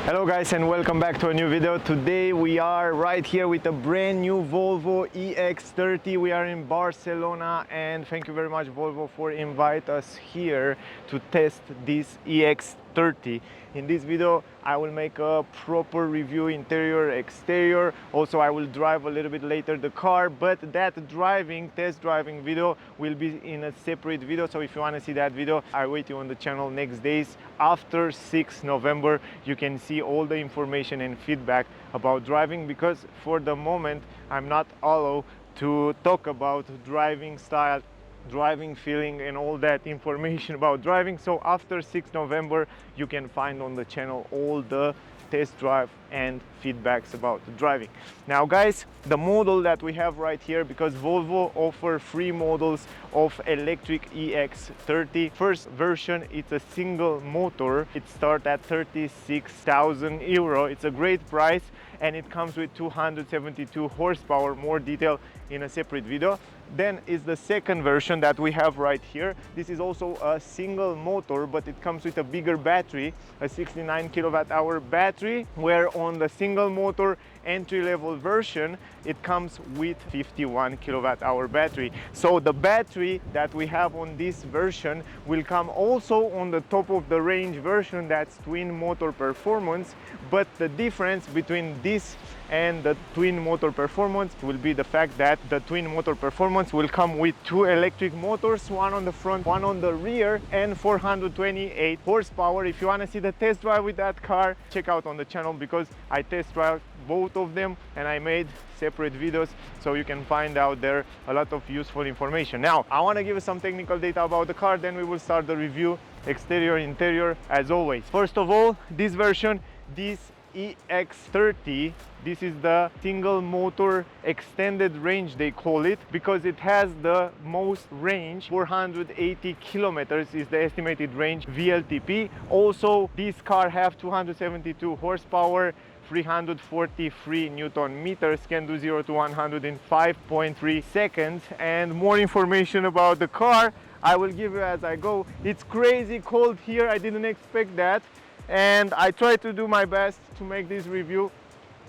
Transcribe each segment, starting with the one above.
Hello guys, and welcome back to a new video. Today we are right here with a brand new Volvo EX30. We are in Barcelona, and thank you very much Volvo for inviting us here to test this EX30. In this video I will make a proper review, interior, exterior. Also I will drive a little bit later the car, but that test driving video will be in a separate video. So if you want to see that video, I wait you on the channel next days. After 6 November you can see all the information and feedback about driving, because for the moment I'm not allowed to talk about driving style, driving feeling and all that information about driving. So after 6 November you can find on the channel all the test drive and feedbacks about driving. Now guys, the model that we have right here, because Volvo offer 3 models of electric EX30. First version, it's a single motor. It starts at 36,000 euro. It's a great price, and it comes with 272 horsepower. More detail in a separate video. Then is the second version that we have right here. This is also a single motor, but it comes with a bigger battery, a 69 kilowatt hour battery, where on the single motor entry-level version it comes with 51 kilowatt hour battery. So the battery that we have on this version will come also on the top of the range version, that's twin motor performance. But the difference between this and the twin motor performance will be the fact that the twin motor performance will come with 2 electric motors, one on the front, one on the rear, and 428 horsepower. If you want to see the test drive with that car, check out on the channel, because I test drive both of them and I made separate videos, so you can find out there a lot of useful information. Now I want to give you some technical data about the car, then we will start the review, exterior, interior, as always. First of all, this version, this EX30, this is the single motor extended range they call it, because it has the most range. 480 kilometers is the estimated range WLTP. Also this car have 272 horsepower, 343 Newton meters, can do 0 to 100 in 5.3 seconds. And more information about the car I will give you as I go. It's crazy cold here, I didn't expect that, and I try to do my best to make this review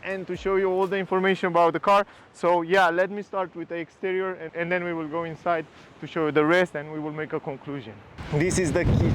and to show you all the information about the car. So yeah, let me start with the exterior, and then we will go inside to show you the rest, and we will make a conclusion. This is the key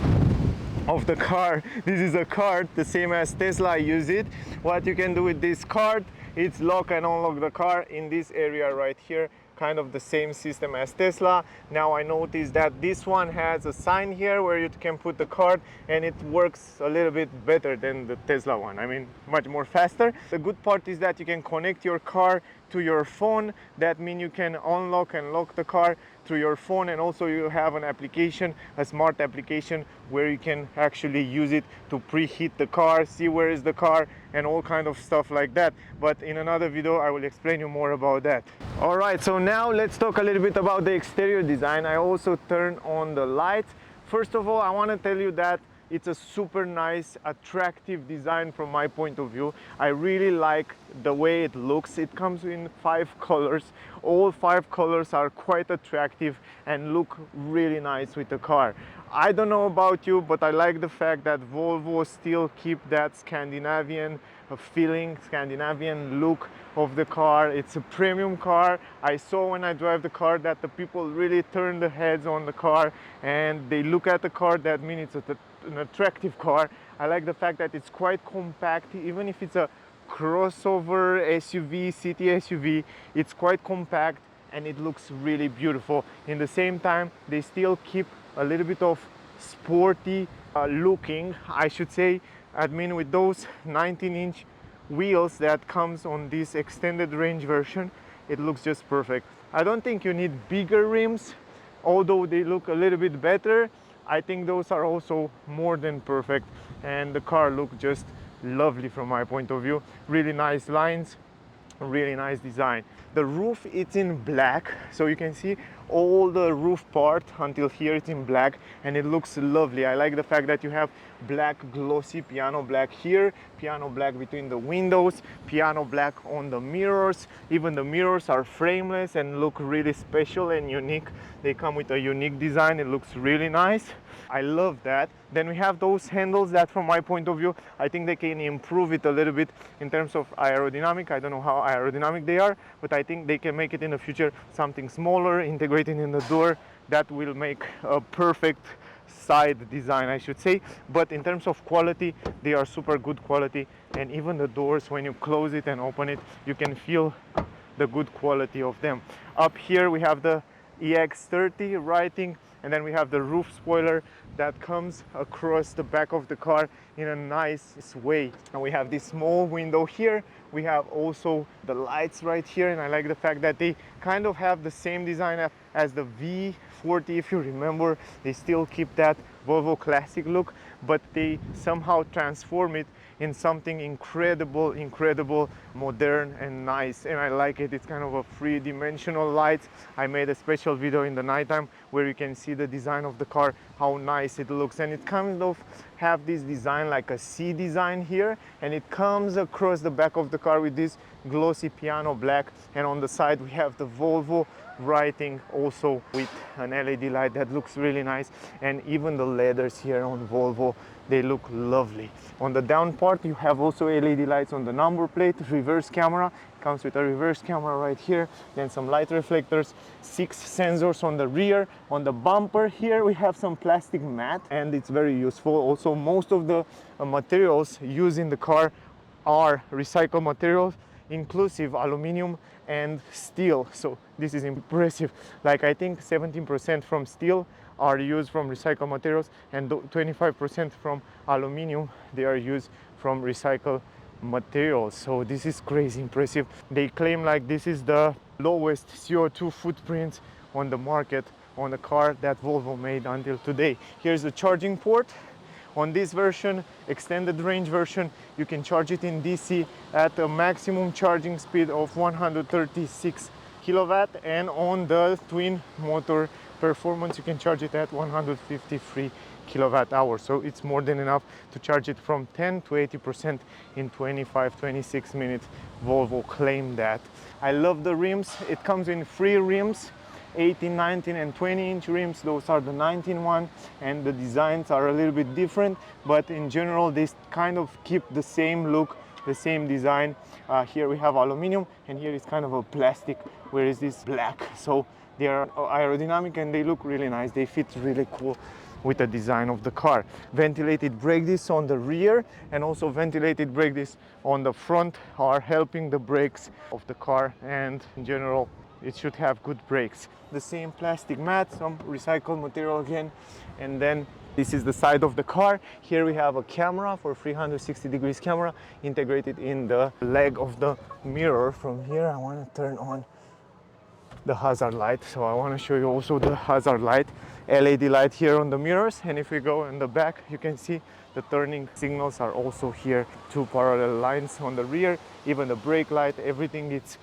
of the car. This is a card the same as Tesla use it. What you can do with this card, it's lock and unlock the car in this area right here, kind of the same system as Tesla. Now I noticed that this one has a sign here where you can put the card, and it works a little bit better than the Tesla one. I mean, much more faster. The good part is that you can connect your car to your phone. That means you can unlock and lock the car through your phone, and also you have an application, a smart application, where you can actually use it to preheat the car, see where is the car, and all kind of stuff like that. But in another video I will explain you more about that. All right, so now let's talk a little bit about the exterior design. I also turn on the lights. First of all, I want to tell you that it's a super nice, attractive design from my point of view. I really like the way it looks. It comes in 5 colors. All 5 colors are quite attractive and look really nice with the car. I don't know about you, but I like the fact that Volvo still keep that Scandinavian feeling, Scandinavian look of the car. It's a premium car. I saw when I drive the car that the people really turn their heads on the car and they look at the car. That means it's an attractive car. I like the fact that it's quite compact. Even if it's a crossover SUV, city SUV, it's quite compact and it looks really beautiful. In the same time, they still keep a little bit of sporty looking, I should say. I mean, with those 19-inch wheels that comes on this extended range version, it looks just perfect. I don't think you need bigger rims, although they look a little bit better. I think those are also more than perfect, and the car looks just lovely from my point of view. Really nice lines, really nice design. The roof, it's in black, so you can see all the roof part until here it's in black, and it looks lovely. I like the fact that you have black glossy piano black here, piano black between the windows, piano black on the mirrors. Even the mirrors are frameless and look really special and unique. They come with a unique design. It looks really nice. I love that. Then we have those handles that, from my point of view, I think they can improve it a little bit in terms of aerodynamic. I don't know how aerodynamic they are, but I think they can make it in the future something smaller, integrated in the door. That will make a perfect side design, I should say. But in terms of quality, they are super good quality, and even the doors, when you close it and open it, you can feel the good quality of them. Up here we have the EX30 writing, and then we have the roof spoiler that comes across the back of the car in a nice way. And we have this small window here. We have also the lights right here, and I like the fact that they kind of have the same design as the V40. If you remember, they still keep that Volvo classic look, but they somehow transform it in something incredible, modern and nice, and I like it. It's kind of a three-dimensional light. I made a special video in the nighttime where you can see the design of the car, how nice it looks, and it kind of have this design like a C design here, and it comes across the back of the car with this glossy piano black, and on the side we have the Volvo writing also with an LED light that looks really nice. And even the leathers here on Volvo, they look lovely. On the down part you have also LED lights on the number plate, reverse camera, comes with a reverse camera right here, then some light reflectors, 6 sensors on the rear. On the bumper here we have some plastic mat, and it's very useful. Also, most of the materials used in the car are recycled materials, inclusive aluminum and steel. So this is impressive. Like, I think 17% from steel are used from recycled materials, and 25% from aluminum, they are used from recycled materials. So this is crazy impressive. They claim like this is the lowest CO2 footprint on the market on a car that Volvo made until today. Here's the charging port. On this version, extended range version, you can charge it in DC at a maximum charging speed of 136 kilowatt, and on the twin motor performance you can charge it at 153 kilowatt hours. So it's more than enough to charge it from 10 to 80% in 25-26 minutes. Volvo claimed that. I love the rims. It comes in 3 rims, 18, 19 and 20-inch rims. Those are the 19 one, and the designs are a little bit different, but in general they kind of keep the same look, the same design. Here we have aluminum, and here is kind of a plastic, where is this black. So they are aerodynamic and they look really nice. They fit really cool with the design of the car. Ventilated brake discs on the rear and also ventilated brake discs on the front are helping the brakes of the car, and in general it should have good brakes. The same plastic mat, some recycled material again, and then this is the side of the car. Here we have a camera for 360 degrees camera integrated in the leg of the mirror. From here I want to turn on the hazard light, so I want to show you also the hazard light, LED light here on the mirrors. And if we go in the back, you can see the turning signals are also here, 2 parallel lines on the rear, even the brake light, everything it's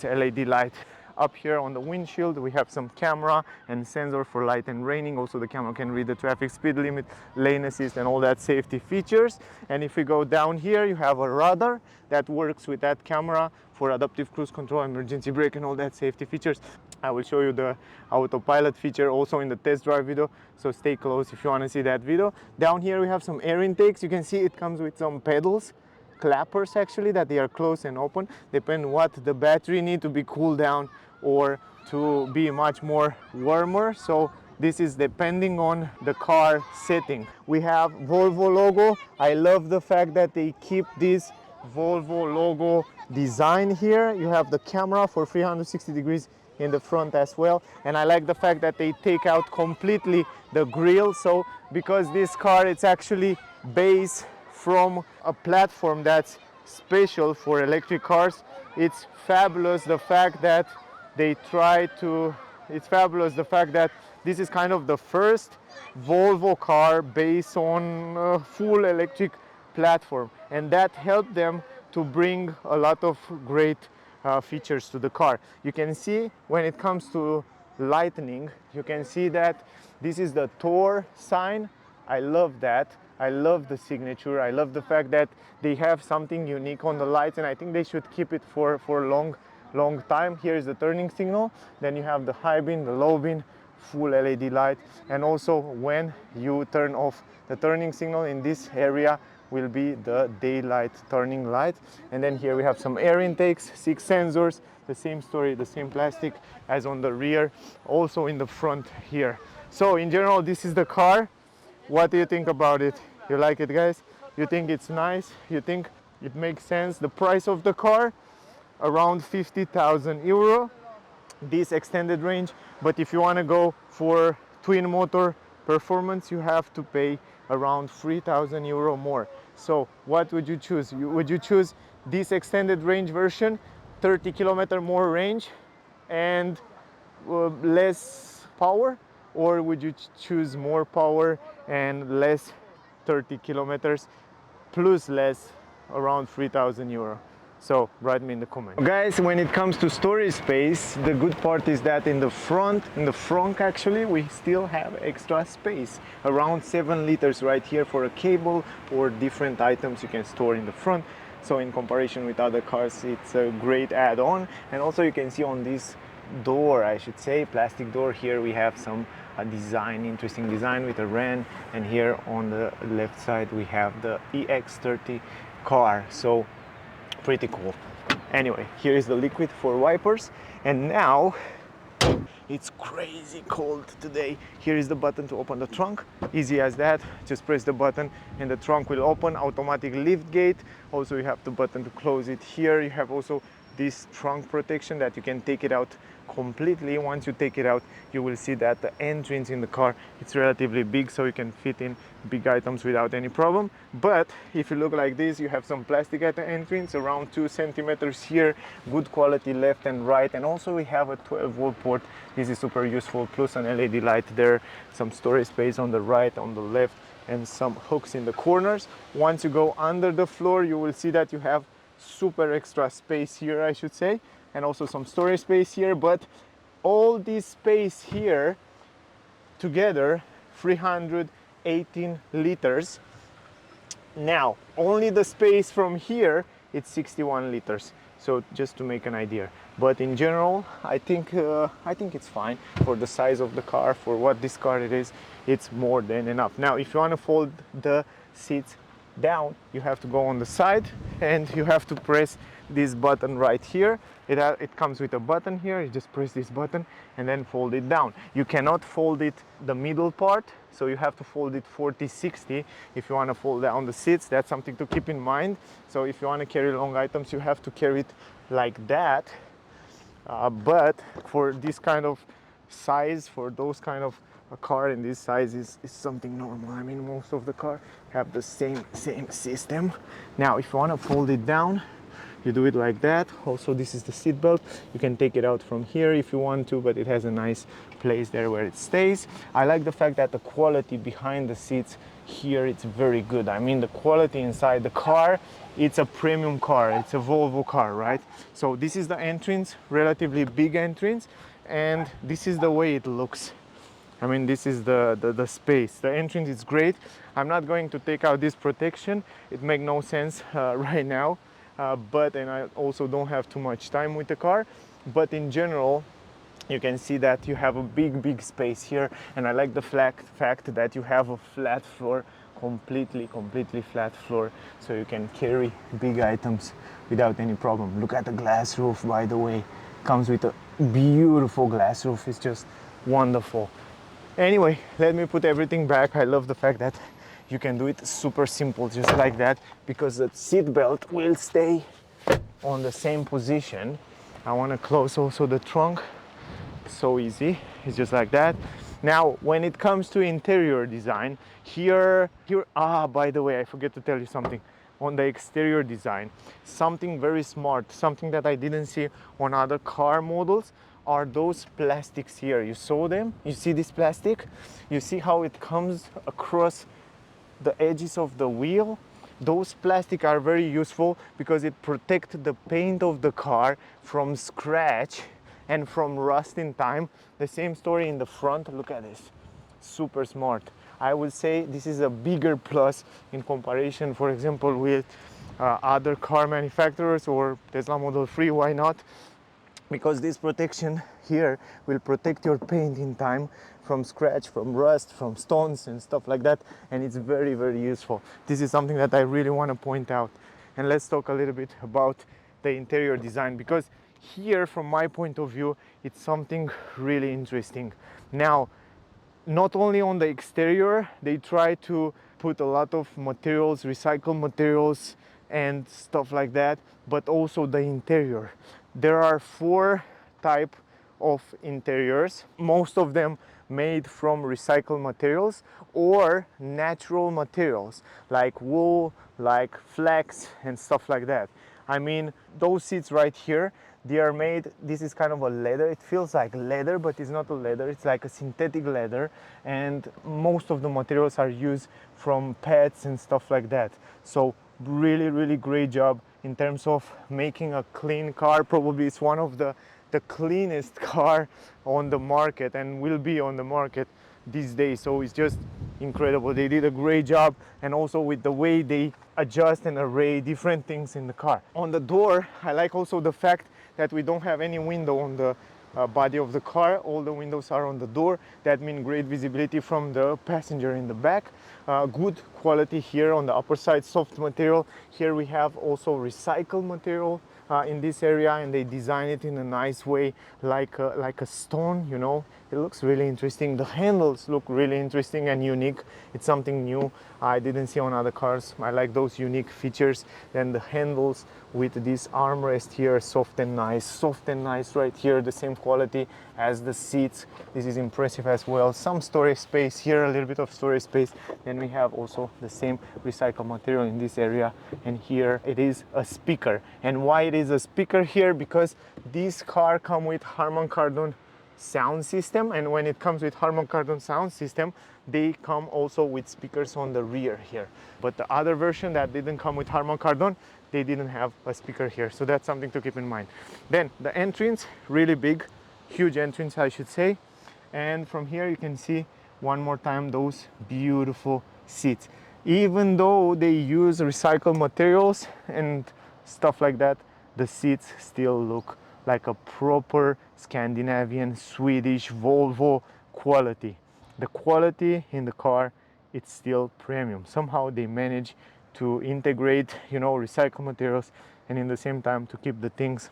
LED light. Up here on the windshield we have some camera and sensor for light and raining. Also the camera can read the traffic speed limit, lane assist and all that safety features. And if we go down here, you have a radar that works with that camera for adaptive cruise control, emergency brake and all that safety features. I will show you the autopilot feature also in the test drive video, so stay close if you want to see that video. Down here we have some air intakes. You can see it comes with some pedals, clappers actually, that they are closed and open, depend what the battery need to be cooled down or to be much more warmer. So this is depending on the car setting. We have Volvo logo. I love the fact that they keep this Volvo logo design here. You have the camera for 360 degrees in the front as well, and I like the fact that they take out completely the grille. So because this car, it's actually based from a platform that's special for electric cars, it's fabulous the fact that this is kind of the first Volvo car based on a full electric platform, and that helped them to bring a lot of great features to the car. You can see when it comes to lightning. You can see that this is the Tor sign. I love that. I love the signature. I love the fact that they have something unique on the lights, and I think they should keep it for a long time. Here is the turning signal. Then you have the high beam, the low beam, full LED light, and also when you turn off the turning signal, in this area will be the daylight turning light. And then here we have some air intakes, 6 sensors, the same story, the same plastic as on the rear, also in the front here. So in general, this is the car. What do you think about it? You like it, guys? You think it's nice? You think it makes sense? The price of the car, around 50,000 euro, this extended range. But if you want to go for twin motor performance, you have to pay around 3,000 euro more. So what would you choose? Would you choose this extended range version, 30-kilometer more range and less power, or would you choose more power and less 30 kilometers plus less, around 3,000 euro? So write me in the comments. Guys, when it comes to storage space, the good part is that in the front actually, we still have extra space, around 7 liters right here for a cable or different items you can store in the front. So in comparison with other cars, it's a great add-on. And also you can see on this door, I should say, plastic door, here we have some design, interesting design with a wren, and here on the left side we have the EX30 car. So pretty cool. Anyway, here is the liquid for wipers, and now it's crazy cold today. Here is the button to open the trunk. Easy as that. Just press the button and the trunk will open. Automatic lift gate. Also you have the button to close it here. You have also this trunk protection that you can take it out completely. Once you take it out, you will see that the entrance in the car, it's relatively big, so you can fit in big items without any problem. But if you look like this, you have some plastic at the entrance, around 2 centimeters here, good quality left and right. And also we have a 12-volt port. This is super useful, plus an LED light there, some storage space on the right, on the left, and some hooks in the corners. Once you go under the floor, you will see that you have super extra space here, I should say, and also some storage space here. But all this space here together, 318 liters. Now only the space from here, it's 61 liters. So just to make an idea. But in general, I think it's fine for the size of the car, for what this car it is. It's more than enough. Now if you want to fold the seats down, you have to go on the side and you have to press this button right here. It comes with a button here. You just press this button and then fold it down. You cannot fold it the middle part, so you have to fold it 40-60 if you want to fold down the seats. That's something to keep in mind. So if you want to carry long items, you have to carry it like that. But for this kind of size, for those kind of a car in this size is something normal. I mean, most of the car have the same system. Now if you want to fold it down, you do it like that. Also, this is the seat belt. You can take it out from here if you want to, but it has a nice place there where it stays. I like the fact that the quality behind the seats here, it's very good. I mean, the quality inside the car, it's a premium car. It's a Volvo car, right? So this is the entrance, relatively big entrance, and this is the way it looks. I mean, this is the space. The entrance is great. I'm not going to take out this protection. It makes no sense right now. And I also don't have too much time with the car. But in general, you can see that you have a big space here. And I like the fact that you have a flat floor, completely flat floor. So you can carry big items without any problem. Look at the glass roof, by the way. Comes with a beautiful glass roof. It's just wonderful. Anyway, let me put everything back. I love the fact that you can do it super simple, just like that, because the seat belt will stay on the same position. I want to close also the trunk. So easy. It's just like that. Now, when it comes to interior design, by the way, I forget to tell you something. On the exterior design, something very smart, something that I didn't see on other car models, are those plastics here. You saw them? You see this plastic? You see how it comes across the edges of the wheel? Those plastic are very useful because it protects the paint of the car from scratch and from rust in time. The same story in the front. Look at this, super smart. I would say this is a bigger plus in comparison, for example, with other car manufacturers or Tesla Model 3. Why not? Because this protection here will protect your paint in time from scratch, from rust, from stones and stuff like that, and it's very, very useful. This is something that I really want to point out. And let's talk a little bit about the interior design, because here, from my point of view, it's something really interesting. Now, not only on the exterior, they try to put a lot of materials, recycled materials and stuff like that, but also the interior. There are 4 types of interiors, most of them made from recycled materials or natural materials like wool, like flax and stuff like that. I mean, those seats right here, they are made, this is kind of a leather. It feels like leather, but it's not a leather. It's like a synthetic leather. And most of the materials are used from pets and stuff like that. So really, really great job in terms of making a clean car. Probably it's one of the cleanest car on the market and will be on the market these days. So it's just incredible. They did a great job, and also with the way they adjust and array different things in the car. On the door, I like also the fact that we don't have any window on the body of the car. All the windows are on the door. That means great visibility from the passenger in the back. Good quality here on the upper side, soft material. Here we have also recycled material in this area, and they design it in a nice way, like a stone, you know. It looks really interesting. The handles look really interesting and unique. It's something new I didn't see on other cars. I like those unique features. Then the handles with this armrest here, soft and nice right here, the same quality as the seats. This is impressive as well. Some storage space here, a little bit of storage space. Then we have also the same recycled material in this area, and here it is a speaker. And why it is a speaker here? Because this car come with Harman Kardon sound system, and when it comes with Harman Kardon sound system, they come also with speakers on the rear here. But the other version that didn't come with Harman Kardon, they didn't have a speaker here. So that's something to keep in mind. Then the entrance, really big, huge entrance I should say. And from here you can see one more time those beautiful seats. Even though they use recycled materials and stuff like that, the seats still look like a proper Scandinavian, Swedish Volvo quality. The quality in the car, it's still premium. Somehow they manage to integrate, you know, recycled materials, and in the same time to keep the things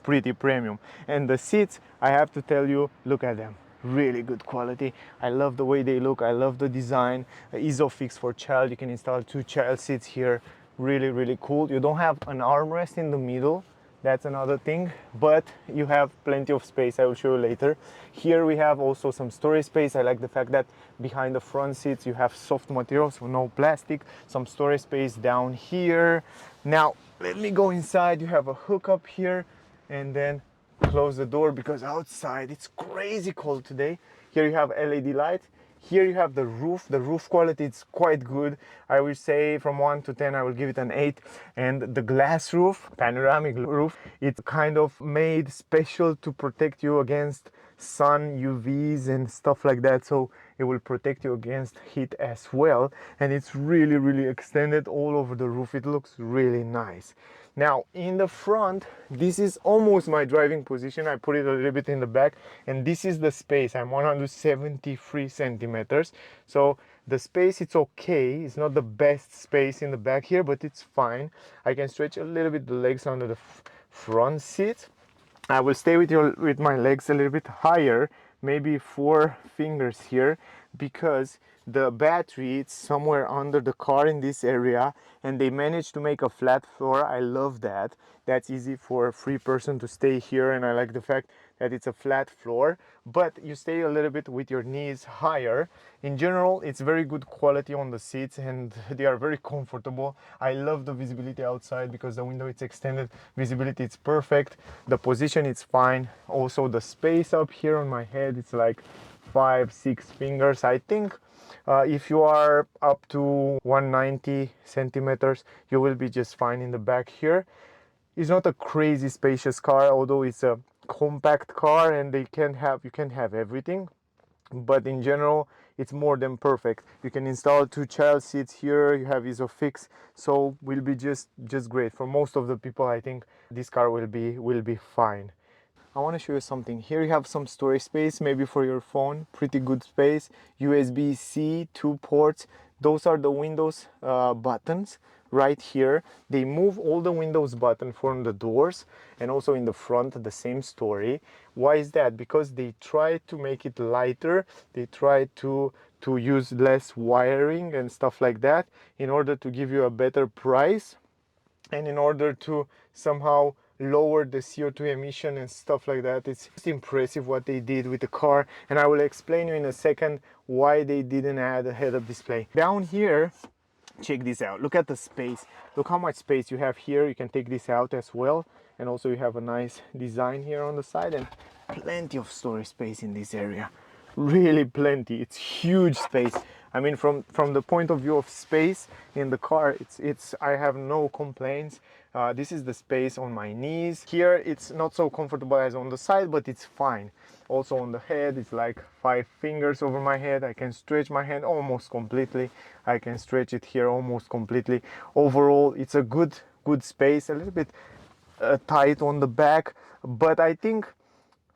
pretty premium. And the seats, I have to tell you, look at them. Really good quality. I love the way they look. I love the design. Isofix for child. You can install 2 child seats here. Really, really cool. You don't have an armrest in the middle. That's another thing, but you have plenty of space. I will show you later. Here we have also some storage space. I like the fact that behind the front seats you have soft materials, so no plastic. Some storage space down here. Now let me go inside. You have a hookup here, and then close the door because outside it's crazy cold today. Here you have LED light. Here you have the roof. The roof quality is quite good. I will say from 1 to 10 I will give it an 8. And the glass roof, panoramic roof, it's kind of made special to protect you against sun, UVs and stuff like that, so it will protect you against heat as well. And it's really, really extended all over the roof. It looks really nice. Now in the front, this is almost my driving position. I put it a little bit in the back, and this is the space. I'm 173 centimeters, so the space, it's okay. It's not the best space in the back here, but it's fine. I can stretch a little bit the legs under the front seat. I will stay with my legs a little bit higher, maybe 4 fingers here, because the battery, it's somewhere under the car in this area, and they managed to make a flat floor. I love that. That's easy for a free person to stay here, and I like the fact that it's a flat floor, but you stay a little bit with your knees higher. In general, it's very good quality on the seats, and they are very comfortable. I love the visibility outside because the window is extended. Visibility, it's perfect. The position, it's fine. Also the space up here on my head, it's like 5-6 fingers. I think if you are up to 190 centimeters, you will be just fine in the back here. It's not a crazy spacious car, although it's a compact car, and you can have everything, but in general it's more than perfect. You can install 2 child seats here, you have isofix, so will be just great for most of the people. I think this car will be fine. I want to show you something. Here you have some storage space, maybe for your phone, pretty good space. USB-C, 2 ports. Those are the Windows buttons right here. They move all the Windows button from the doors, and also in the front, the same story. Why is that? Because they try to make it lighter. They try to use less wiring and stuff like that in order to give you a better price, and in order to somehow lower the CO2 emission and stuff like that. It's just impressive what they did with the car, and I will explain you in a second why they didn't add a head-up display. Down here, check this out. Look at the space. Look how much space you have here. You can take this out as well, and also you have a nice design here on the side, and plenty of storage space in this area. Really plenty. It's huge space. I mean, from the point of view of space in the car, it's I have no complaints. This is the space on my knees. Here it's not so comfortable as on the side, but it's fine. Also on the head, it's like 5 fingers over my head. I can stretch my hand almost completely. I can stretch it here almost completely. Overall, it's a good space. A little bit tight on the back, but I think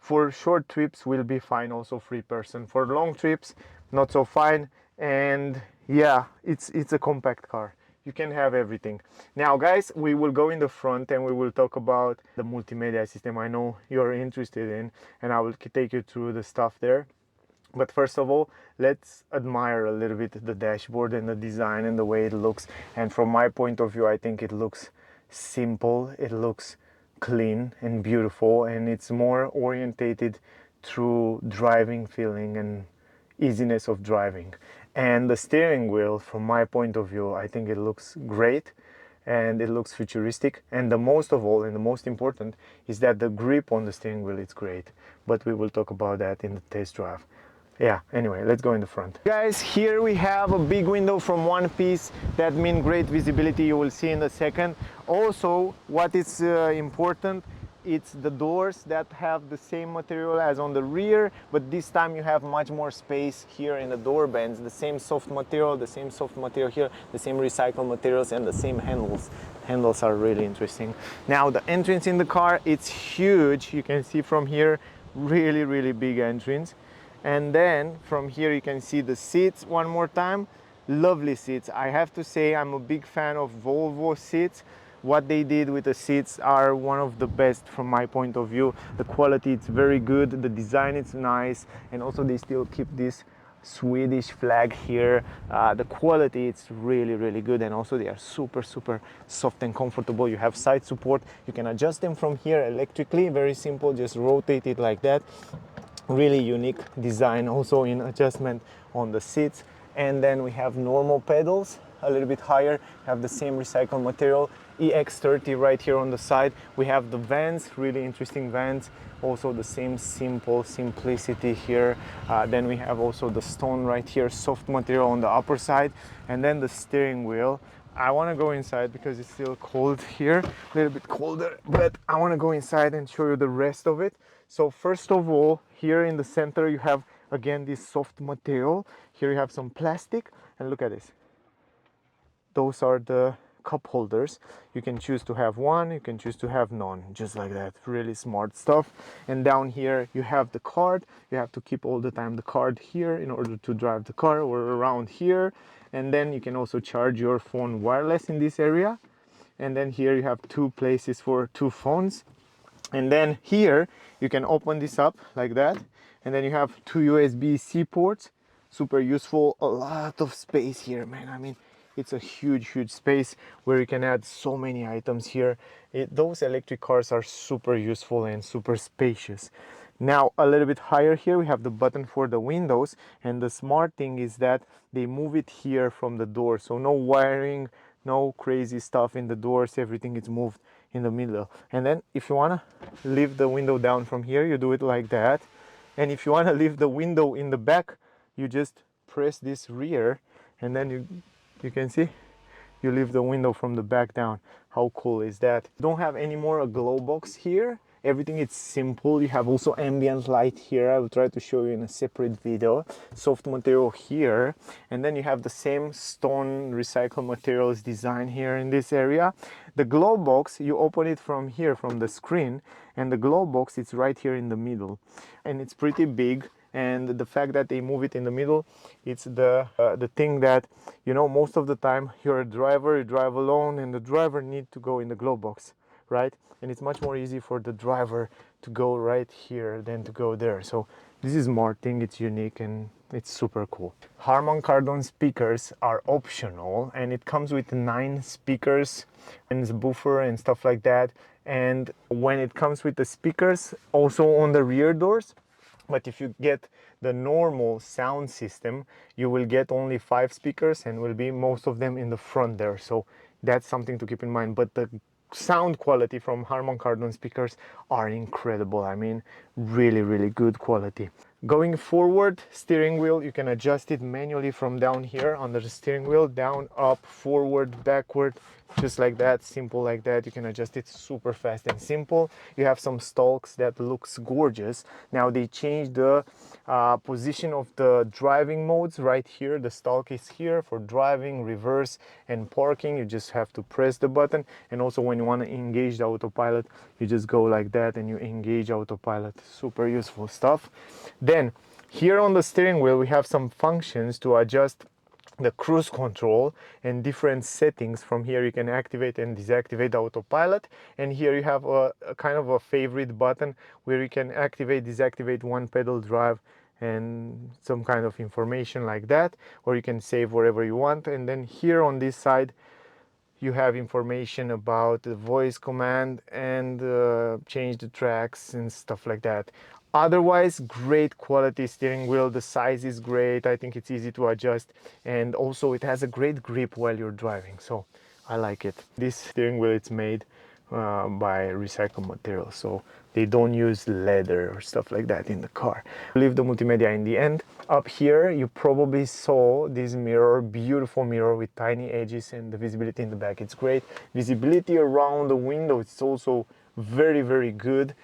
for short trips will be fine, also 3 person. For long trips, not so fine. And yeah, it's a compact car. You can have everything. Now guys, we will go in the front and we will talk about the multimedia system I know you're interested in, and I will take you through the stuff there. But first of all, let's admire a little bit the dashboard and the design and the way it looks. And from my point of view, I think it looks simple, it looks clean and beautiful, and it's more orientated through driving feeling and easiness of driving. And the steering wheel, from my point of view, I think it looks great and it looks futuristic. And the most of all, and the most important, is that the grip on the steering wheel is great. But we will talk about that in the test drive. Yeah, anyway, let's go in the front. Guys, here we have a big window from one piece. That means great visibility, you will see in a second. Also, what is important, it's the doors that have the same material as on the rear, but this time you have much more space here in the door bands. The same soft material here, the same recycled materials, and the same handles. Handles are really interesting. Now the entrance in the car, it's huge. You can see from here, really big entrance. And then from here you can see the seats one more time. Lovely seats. I have to say I'm a big fan of Volvo seats. What they did with the seats are one of the best from my point of view. The quality, it's very good, the design is nice, and also they still keep this Swedish flag here. The quality, it's really good, and also they are super soft and comfortable. You have side support, you can adjust them from here electrically, very simple, just rotate it like that. Really unique design also in adjustment on the seats. And then we have normal pedals, a little bit higher, have the same recycled material. EX30 right here on the side. We have the vents, really interesting vents, also the same simplicity here. Then we have also the stone right here, soft material on the upper side, and then the steering wheel. I want to go inside because it's still cold here, a little bit colder, but I want to go inside and show you the rest of it. So first of all, here in the center you have again this soft material. Here you have some plastic, and look at this. Those are the cup holders. You can choose to have one, you can choose to have none, just like that. Really smart stuff. And down here you have the card. You have to keep all the time the card here in order to drive the car, or around here. And then you can also charge your phone wireless in this area. And then here you have 2 places for 2 phones. And then here you can open this up like that, and then you have 2 USB-C ports. Super useful. A lot of space here, man. I mean, it's a huge space where you can add so many items here. Those electric cars are super useful and super spacious. Now a little bit higher here we have the button for the windows, and the smart thing is that they move it here from the door, so no wiring, no crazy stuff in the doors, everything is moved in the middle. And then if you want to lift the window down from here, you do it like that. And if you want to lift the window in the back, you just press this rear, and then you can see you lift the window from the back down. How cool is that? Don't have any more a glow box here, Everything is simple. You have also ambient light here. I will try to show you in a separate video. Soft material here, and then you have the same stone recycled materials design here in this area. The glow box, you open it from here, from the screen, and the glow box, it's right here in the middle, and it's pretty big. And the fact that they move it in the middle, it's the thing that, you know, most of the time you're a driver, you drive alone, and the driver need to go in the glove box, right? And it's much more easy for the driver to go right here than to go there. So this is more thing, it's unique, and it's super cool. Harman Kardon speakers are optional, and it comes with 9 speakers and subwoofer and stuff like that. And when it comes with the speakers, also on the rear doors, but if you get the normal sound system, you will get only 5 speakers, and will be most of them in the front there. So that's something to keep in mind. But the sound quality from Harman Kardon speakers are incredible. I mean, really good quality. Going forward, steering wheel, you can adjust it manually from down here under the steering wheel, down, up, forward, backward, just like that, simple like that. You can adjust it super fast and simple. You have some stalks that looks gorgeous. Now they changed the position of the driving modes right here. The stalk is here for driving, reverse, and parking. You just have to press the button, and also when you want to engage the autopilot, you just go like that and you engage autopilot. Super useful stuff. Then here on the steering wheel, we have some functions to adjust the cruise control and different settings. From here you can activate and deactivate the autopilot, and here you have a kind of a favorite button where you can activate, deactivate one pedal drive and some kind of information like that, or you can save wherever you want. And then here on this side you have information about the voice command and change the tracks and stuff like that. Otherwise, great quality steering wheel. The size is great. I think it's easy to adjust, and also it has a great grip while you're driving, so I like it. This steering wheel, it's made by recycled materials, so they don't use leather or stuff like that in the car. Leave the multimedia in the end. Up here you probably saw this mirror, beautiful mirror with tiny edges, and the visibility in the back, it's great. Visibility around the window, it's also very good.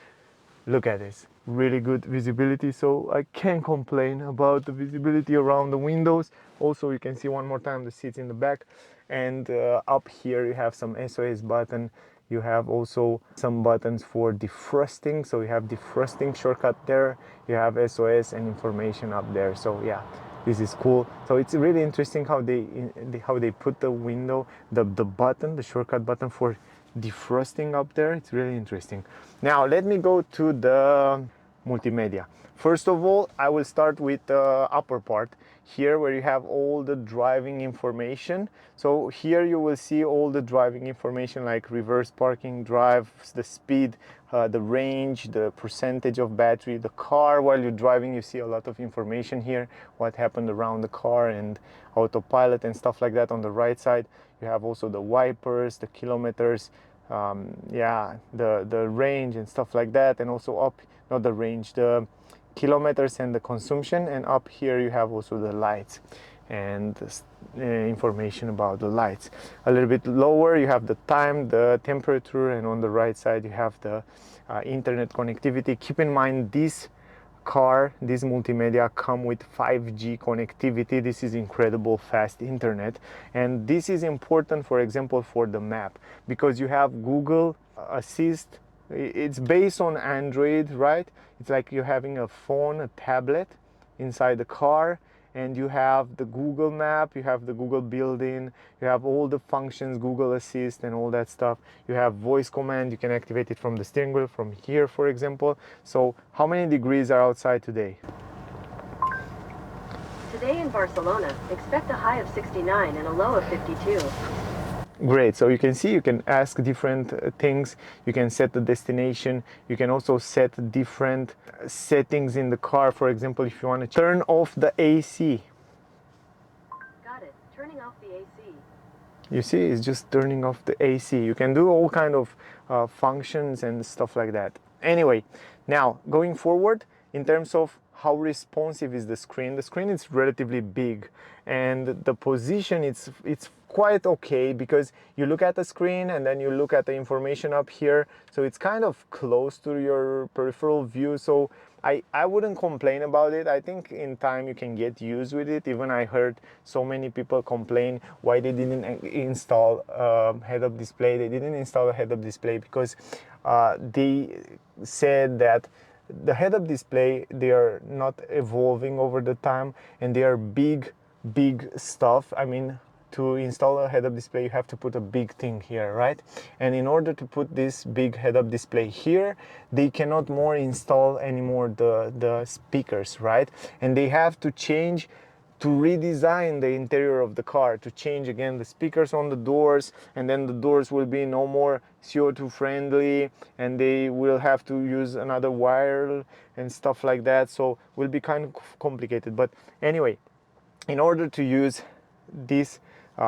Look at this, really good visibility, so I can't complain about the visibility around the windows. Also, you can see one more time the seats in the back, and up here you have some SOS button. You have also some buttons for defrosting, so you have defrosting shortcut there. You have SOS and information up there, so yeah, this is cool. So it's really interesting how they put the window, the button, the shortcut button for defrosting up there. It's really interesting. Now let me go to the multimedia. First of all, I will start with the upper part here, where you have all the driving information. So here you will see all the driving information like reverse parking, drive, the speed, the range, the percentage of battery, the car. While you're driving, you see a lot of information here, what happened around the car, and autopilot and stuff like that. On the right side you have also the wipers, the kilometers, yeah, the range and stuff like that, and also up, not the range, the kilometers and the consumption. And up here you have also the lights and information about the lights. A little bit lower you have the time, the temperature, and on the right side you have the internet connectivity. Keep in mind, this car, this multimedia come with 5G connectivity. This is incredible fast internet, and this is important, for example, for the map, because you have Google Assist. It's based on Android, right? It's like you're having a phone, a tablet inside the car, and you have the Google map, you have the Google built-in, you have all the functions, Google Assist and all that stuff. You have voice command, you can activate it from the steering wheel, from here, for example. So how many degrees are outside today? Today in Barcelona, expect a high of 69 and a low of 52. Great, so you can see, you can ask different things, you can set the destination, you can also set different settings in the car. For example, if you want to turn off the AC. Got it, turning off the AC. You see, it's just turning off the AC. You can do all kind of functions and stuff like that. Anyway, now going forward, in terms of how responsive is the screen is relatively big, and the position, it's quite okay because you look at the screen and then you look at the information up here, so it's kind of close to your peripheral view. So I wouldn't complain about it. I think in time you can get used with it. Even I heard so many people complain why they didn't install head-up display. They didn't install a head-up display because they said that the head-up display, they are not evolving over the time, and they are big stuff. I mean, to install a head-up display you have to put a big thing here, right? And in order to put this big head-up display here, they cannot more install anymore the speakers, right? And they have to change, to redesign the interior of the car, to change again the speakers on the doors, and then the doors will be no more CO2 friendly, and they will have to use another wire and stuff like that. So will be kind of complicated. But anyway, in order to use this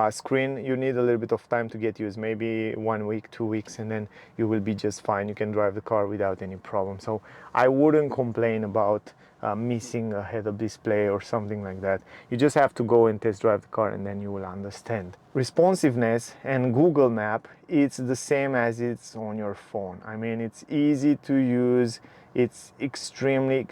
screen, you need a little bit of time to get used, maybe 1 week, 2 weeks, and then you will be just fine. You can drive the car without any problem. So I wouldn't complain about missing a head-up display or something like that. You just have to go and test drive the car, and then you will understand. Responsiveness and Google Map, it's the same as it's on your phone. I mean, it's easy to use. It's extremely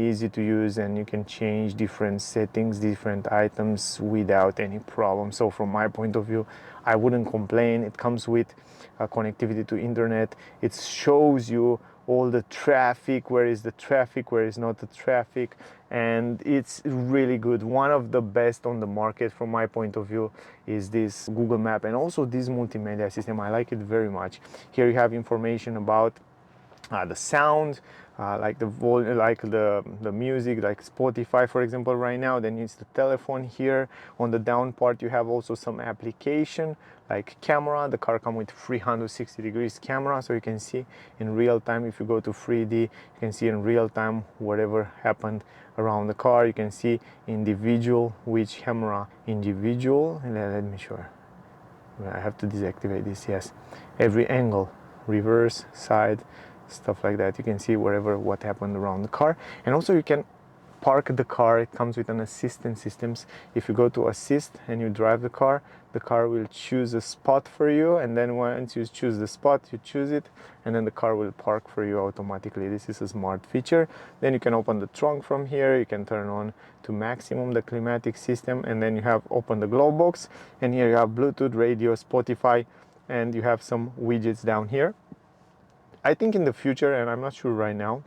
easy to use, and you can change different settings, different items without any problem. So from my point of view, I wouldn't complain. It comes with connectivity to internet. It shows you all the traffic, where is the traffic, where is not the traffic, and it's really good. One of the best on the market from my point of view is this Google Map, and also this multimedia system. I like it very much. Here you have information about the sound, like the volume, like the music, like Spotify for example right now. Then it's the telephone. Here on the down part you have also some application like camera. The car comes with 360 degrees camera, so you can see in real time. If you go to 3D, you can see in real time whatever happened around the car. You can see individual, which camera individual, and let me show you. I have to deactivate this. Yes, every angle, reverse, side, stuff like that. You can see wherever what happened around the car. And also you can park the car. It comes with an assistant systems. If you go to assist and you drive the car will choose a spot for you, and then once you choose the spot, you choose it, and then the car will park for you automatically. This is a smart feature. Then you can open the trunk from here. You can turn on to maximum the climatic system, and then you have open the glove box, and here you have Bluetooth, radio, Spotify, and you have some widgets down here. I think in the future, and I'm not sure right now,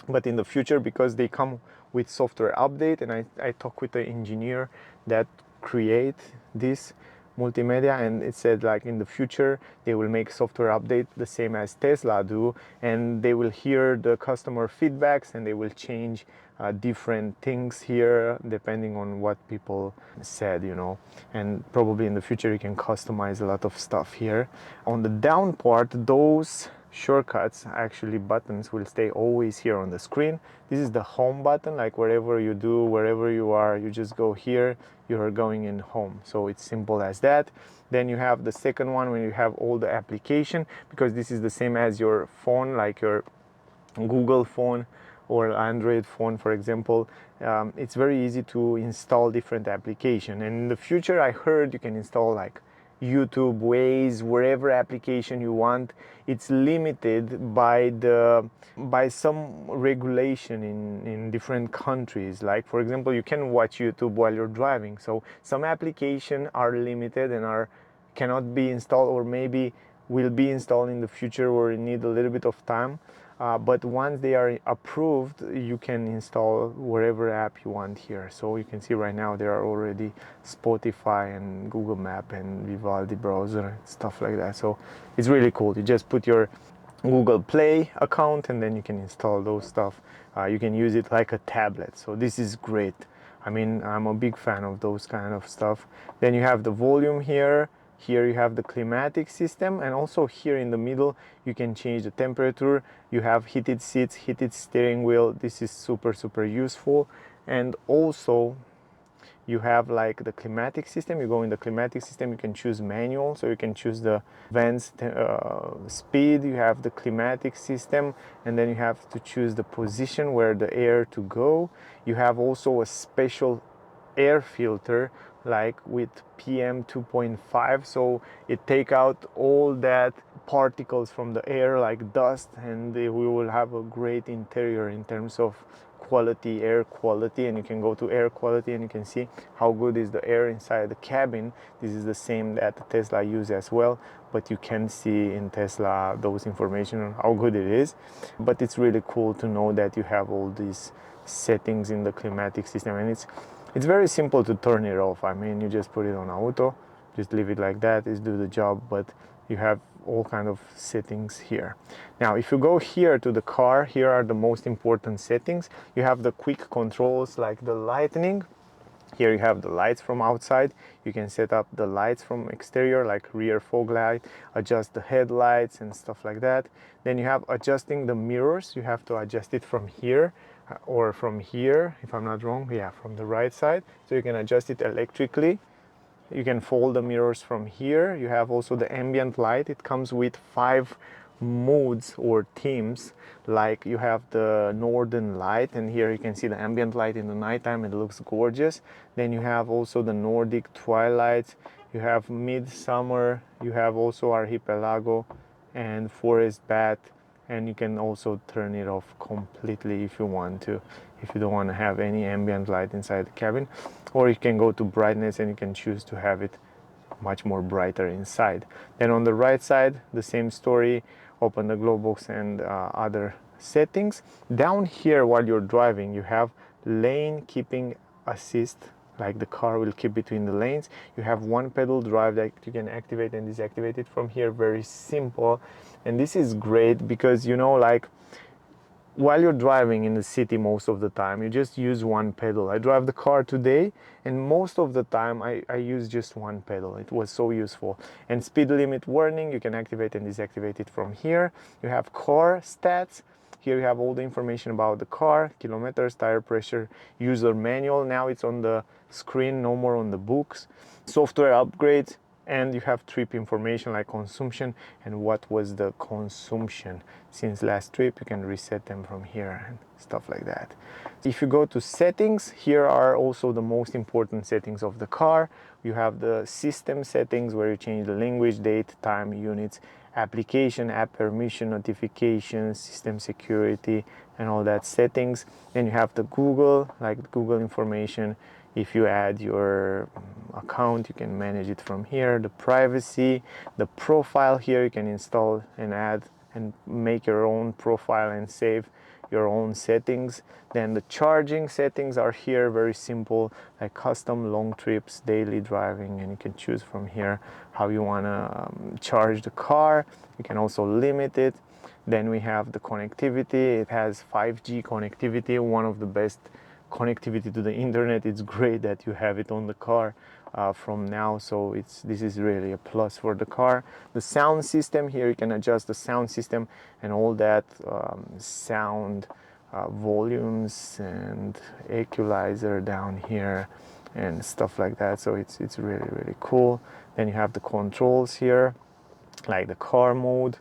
but in the future, because they come with software update, and I talked with the engineer that create this multimedia, and it said like in the future they will make software update the same as Tesla do, and they will hear the customer feedbacks, and they will change different things here depending on what people said, you know. And probably in the future you can customize a lot of stuff here. On the down part, those shortcuts, actually buttons, will stay always here on the screen. This is the home button, like wherever you do, wherever you are, you just go here, you are going in home. So it's simple as that. Then you have the second one when you have all the application, because this is the same as your phone, like your Google phone or Android phone for example. It's very easy to install different application, and in the future I heard you can install like YouTube, Waze, wherever application you want. It's limited by some regulation in different countries. Like for example, you can watch YouTube while you're driving. So some applications are limited and cannot be installed, or maybe will be installed in the future, or you need a little bit of time. But once they are approved, you can install whatever app you want here. So you can see right now there are already Spotify and Google Map and Vivaldi browser and stuff like that. So it's really cool. You just put your Google Play account and then you can install those stuff. You can use it like a tablet. So this is great. I mean, I'm a big fan of those kind of stuff. Then you have the volume here. Here you have the climatic system, and also here in the middle you can change the temperature. You have heated seats, heated steering wheel. This is super useful. And also you have like the climatic system. You go in the climatic system, you can choose manual, so you can choose the vents speed. You have the climatic system, and then you have to choose the position where the air to go. You have also a special air filter like with PM 2.5, so it take out all that particles from the air like dust, and we will have a great interior in terms of quality, air quality. And you can go to air quality and you can see how good is the air inside the cabin. This is the same that Tesla use as well, but you can see in Tesla those information on how good it is. But it's really cool to know that you have all these settings in the climatic system, and it's very simple to turn it off. I mean, you just put it on auto, just leave it like that, it's do the job, but you have all kind of settings here. Now, if you go here to the car, here are the most important settings. You have the quick controls like the lighting. Here you have the lights from outside. You can set up the lights from exterior like rear fog light, adjust the headlights and stuff like that. Then you have adjusting the mirrors. You have to adjust it from here or from here, if I'm not wrong. Yeah, from the right side. So you can adjust it electrically. You can fold the mirrors from here. You have also the ambient light. It comes with 5 modes or themes. Like you have the northern light, and here you can see the ambient light in the nighttime. It looks gorgeous. Then you have also the Nordic twilight. You have midsummer. You have also archipelago and forest bath. And you can also turn it off completely if you want to, if you don't want to have any ambient light inside the cabin. Or you can go to brightness and you can choose to have it much more brighter inside. Then on the right side, the same story. Open the glove box and other settings. Down here while you're driving, you have lane keeping assist, like the car will keep between the lanes. You have one pedal drive that you can activate and deactivate it from here. Very simple. And this is great because, you know, like while you're driving in the city most of the time, you just use one pedal. I drive the car today, and most of the time I use just one pedal. It was so useful. And speed limit warning, you can activate and deactivate it from here. You have car stats. Here you have all the information about the car, kilometers, tire pressure, user manual. Now it's on the screen, no more on the books. Software upgrades, and you have trip information like consumption and what was the consumption since last trip. You can reset them from here and stuff like that. If you go to settings, here are also the most important settings of the car. You have the system settings where you change the language, date, time, units, application, app permission, notifications, system security, and all that settings. Then you have the Google, like Google information. If you add your account, you can manage it from here. The privacy, the profile, here you can install and add and make your own profile and save your own settings. Then the charging settings are here, very simple, like custom long trips, daily driving, and you can choose from here how you want to charge the car. You can also limit it. Then we have the connectivity. It has 5G connectivity, one of the best connectivity to the internet. It's great that you have it on the car from now, so this is really a plus for the car. The sound system, here you can adjust the sound system and all that sound volumes and equalizer down here and stuff like that, so it's really cool. Then you have the controls here, like the car mode,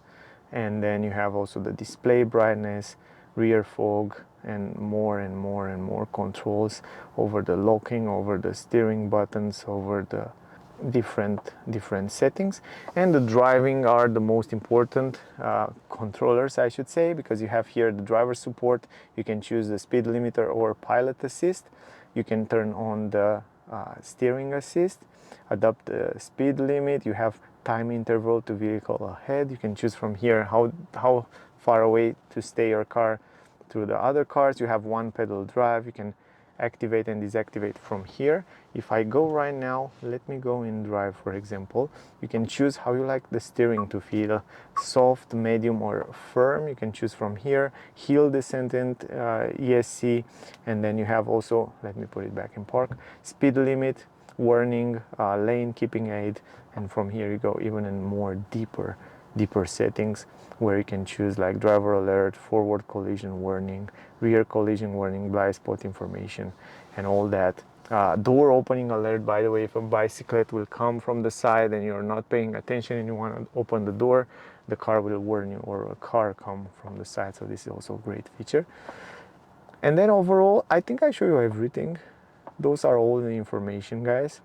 and then you have also the display brightness, rear fog, and more controls over the locking, over the steering buttons, over the different settings. And the driving are the most important controllers, I should say, because you have here the driver support. You can choose the speed limiter or pilot assist. You can turn on the steering assist, adapt the speed limit. You have time interval to vehicle ahead. You can choose from here how far away to stay your car to the other cars. You have one pedal drive. You can activate and deactivate from here. If I go right now, let me go in drive, for example. You can choose how you like the steering to feel, soft, medium, or firm. You can choose from here. Hill descendant, ESC, and then you have also, let me put it back in park, speed limit, warning, lane keeping aid, and from here you go even in more deeper settings where you can choose like driver alert, forward collision warning, rear collision warning, blind spot information, and all that. Door opening alert, by the way, if a bicyclette will come from the side and you're not paying attention and you want to open the door, the car will warn you, or a car come from the side. So this is also a great feature. And then overall, I think I show you everything. Those are all the information, guys.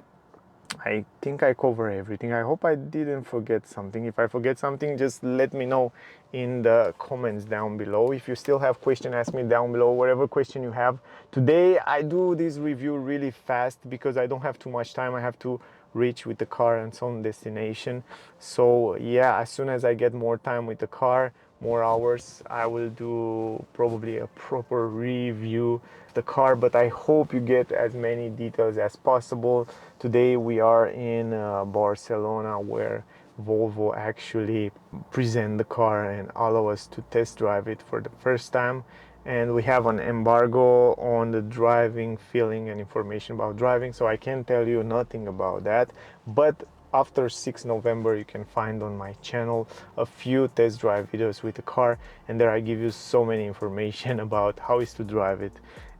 I think I cover everything. I hope I didn't forget something. If I forget something, just let me know in the comments down below. If you still have questions, ask me down below, whatever question you have. Today I do this review really fast because I don't have too much time. I have to reach with the car and some destination. So yeah, as soon as I get more time with the car, more hours, I will do probably a proper review the car, but I hope you get as many details as possible. Today we are in Barcelona, where Volvo actually present the car and allow us to test drive it for the first time. And we have an embargo on the driving, feeling, and information about driving, so I can't tell you nothing about that. But after 6 November you can find on my channel a few test drive videos with the car, and there I give you so many information about how is to drive it.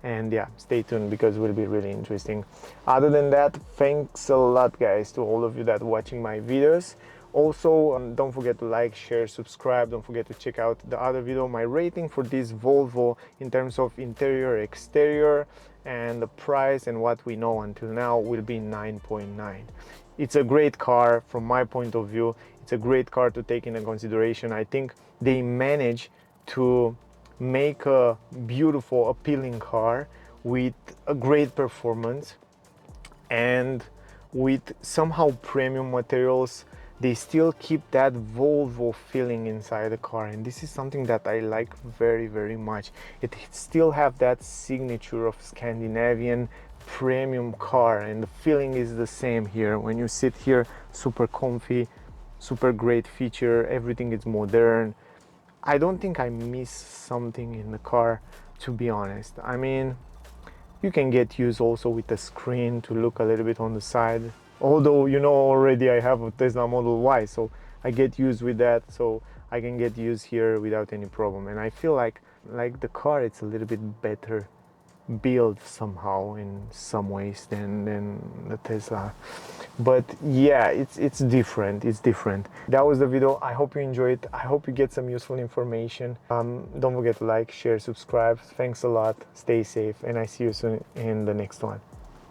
And yeah, stay tuned because it will be really interesting. Other than that, thanks a lot guys to all of you that watching my videos. Also, don't forget to like, share, subscribe. Don't forget to check out the other video. My rating for this Volvo in terms of interior, exterior, and the price and what we know until now will be 9.9. It's a great car from my point of view. It's a great car to take into consideration. I think they manage to make a beautiful, appealing car with a great performance and with somehow premium materials. They still keep that Volvo feeling inside the car, and this is something that I like very, very much. It still have that signature of Scandinavian premium car, and the feeling is the same here. When you sit here, super comfy, super great feature, everything is modern. I don't think I miss something in the car, to be honest. I mean, you can get used also with the screen to look a little bit on the side. Although, you know, already I have a Tesla Model Y, so I get used with that, so I can get used here without any problem. And I feel like the car, it's a little bit better built somehow in some ways than the Tesla. But yeah, it's different. It's different. That was the video. I hope you enjoyed. I hope you get some useful information. Don't forget to like, share, subscribe. Thanks a lot. Stay safe, and I see you soon in the next one.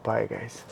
Bye guys.